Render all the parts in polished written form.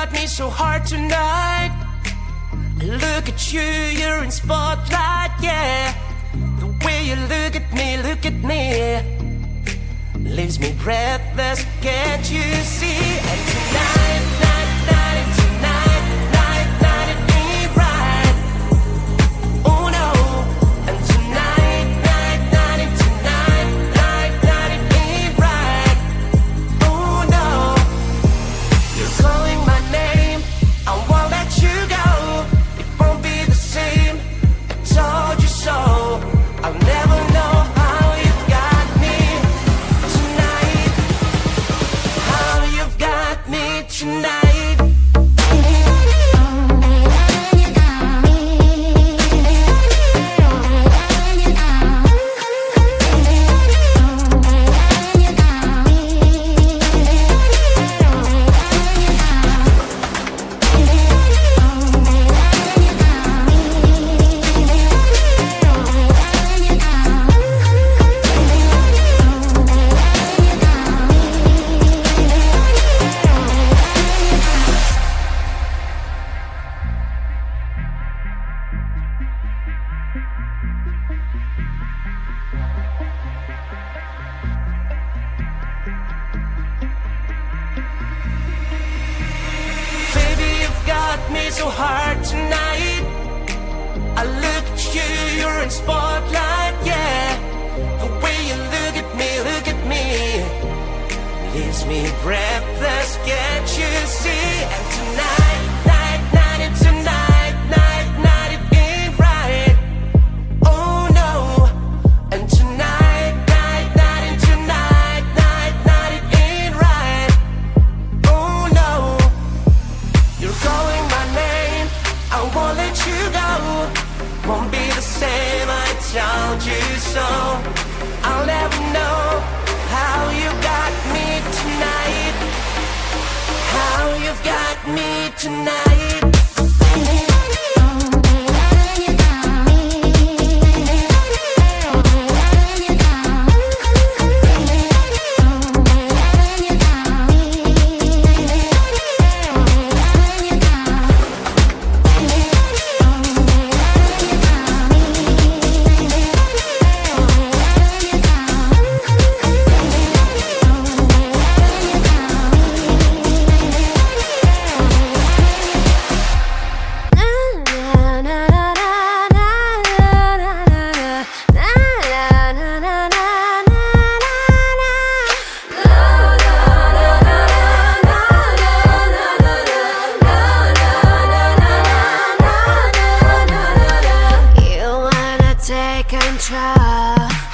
got me so hard tonight. Look at you, you're in spotlight, yeah. The way you look at me, leaves me breathless, can't you see? And tonight, it ain't right. Oh no. And tonight, it ain't right. Oh no. You're calling my name, I won't let you go. It won't be the same, I told you so. I'll never know how you've got me tonight. How you've got me tonight. Me so hard tonight. I look at you, you're in spotlight, yeah. The way you look at me, leaves me breathless, can't you see? And tonight, it ain't right. Oh no. And tonight, it ain't right. Oh no. You're calling my name, I won't let you go. Won't be the same, I told you so. I'll never know how you got me tonight. How you've got me tonight.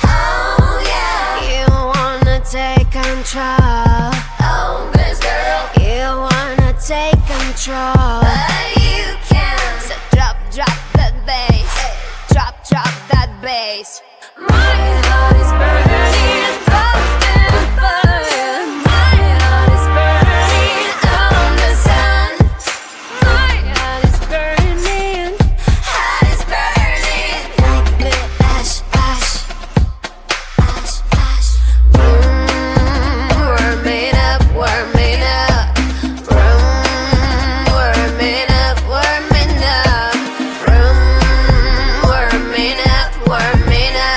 Oh yeah. You wanna take control. Oh, this girl. You wanna take control. But you can't. So drop that bass. Hey. Drop that bass. My heart is burning, burning, burning. My heart is burning on the sun. My heart is burning, heart is burning. Like the ash, ash, ash, ash. Warming up, warming up. Warming up, warming up. Warming up, warming up.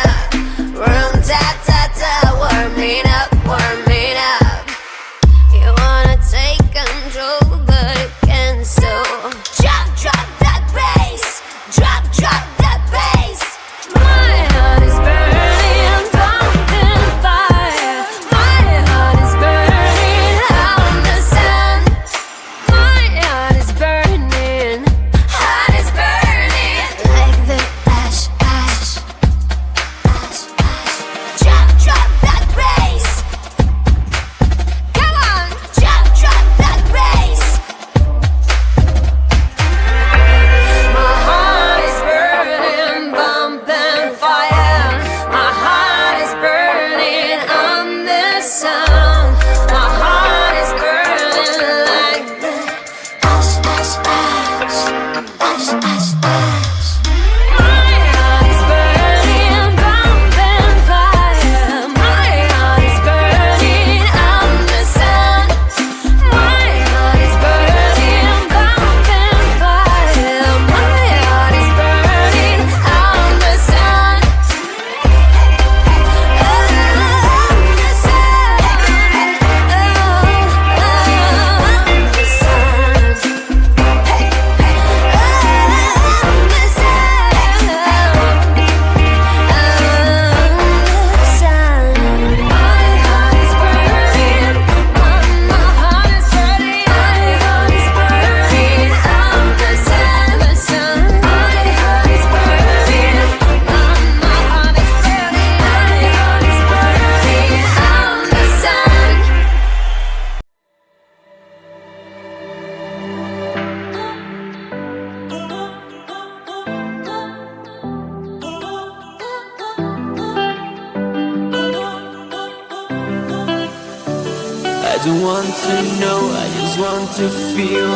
don't want to know, I just want to feel.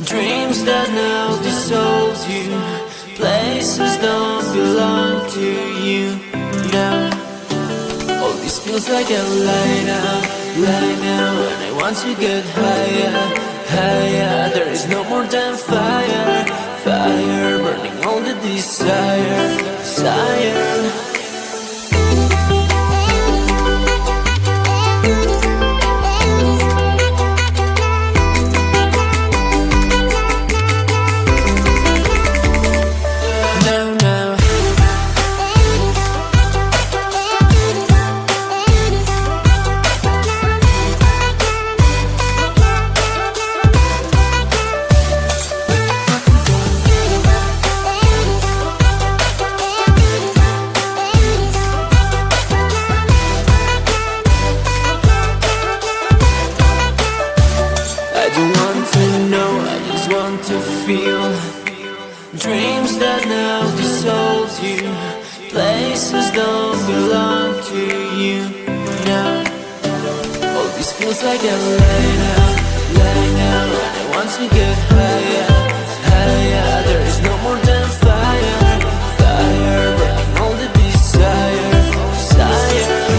Dreams that now dissolves you. Places don't belong to you now. All this feels like a lie now. And I want to get higher, higher. There is no more than fire, fire. Burning all the desire, desire. Dreams that now dissolves you. Places don't belong to you now. All this feels like a lie now. And I want to get higher, higher. There is no more than fire, fire. Burning all the desire, desire.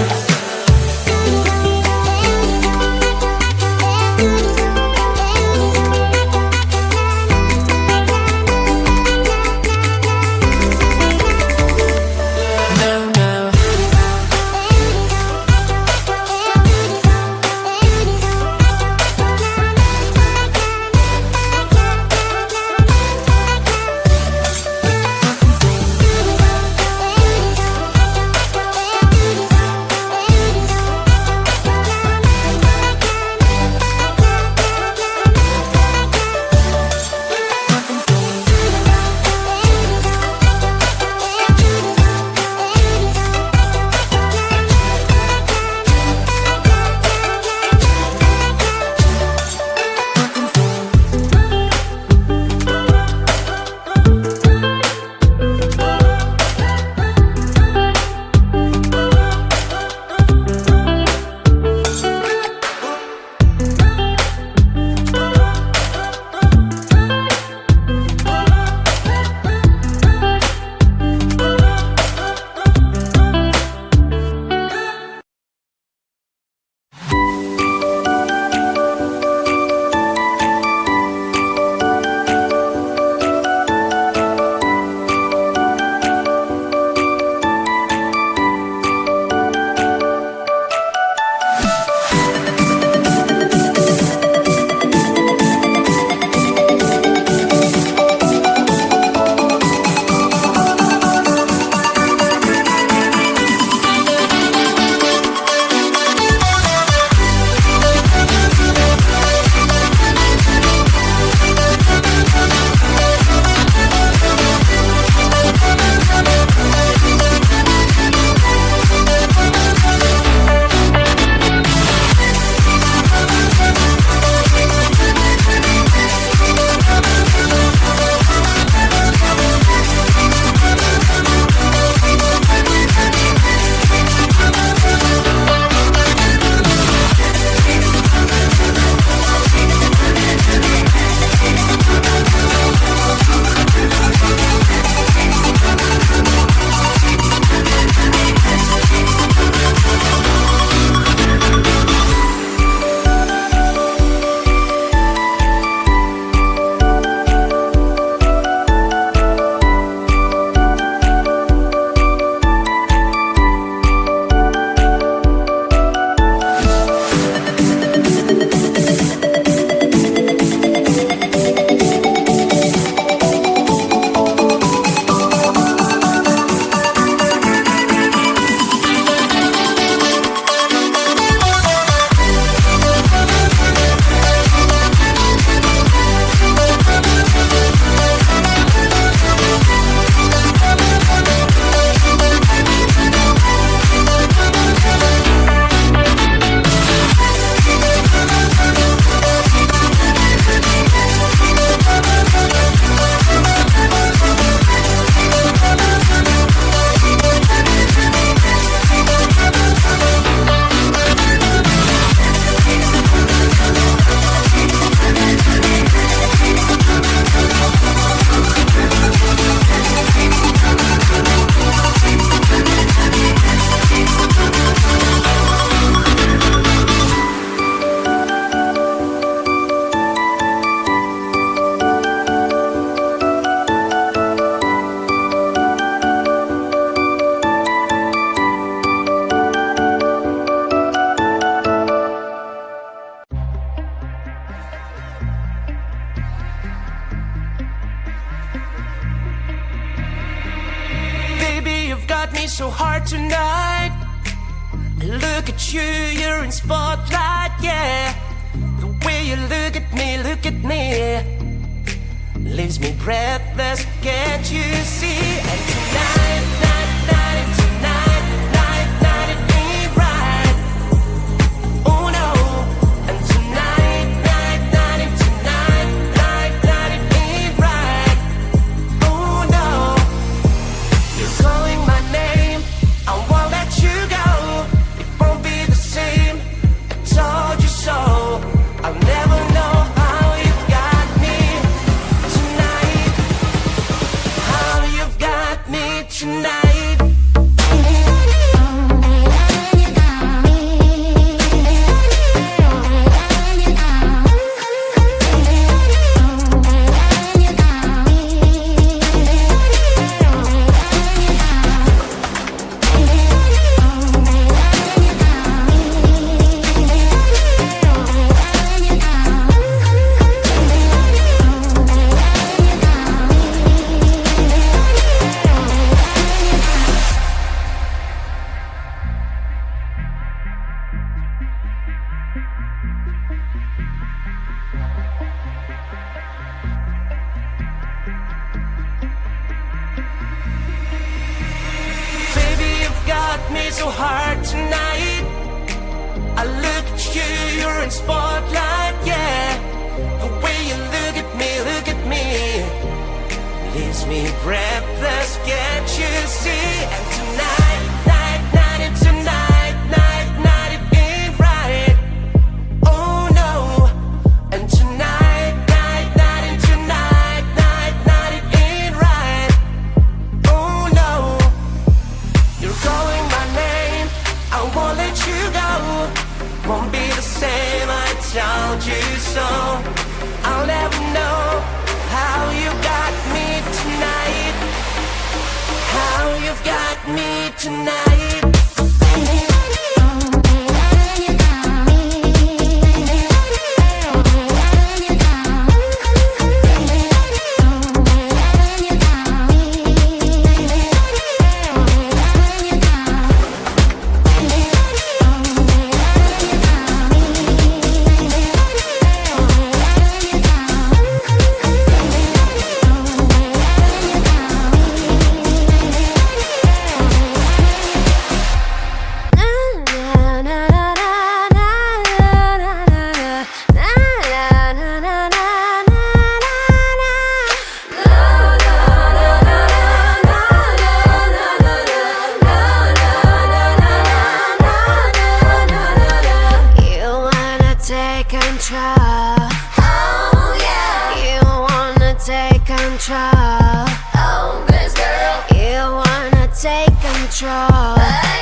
got me so hard tonight. Look at you, you're in spotlight, yeah. The way you look at me leaves me breathless, can't you see? And tonight, it ain't right. Oh no. And tonight, it ain't right. Oh no. You're calling my name, I won't let you go. It won't be the same, I told you so. I'll never know how you've got me tonight. How you've got me tonight. Me so hard tonight. I look at you, you're in spotlight, yeah. The way you look at me leaves me breathless, can't you see? And tonight, it ain't right. Oh no. And tonight, it ain't right. Oh no. You're calling my name, I won't let you go. Won't be the same, I told you so. I'll never know how you got me tonight. How you've got me tonight. Oh yeah. You wanna take control. Oh, this girl. You wanna take control.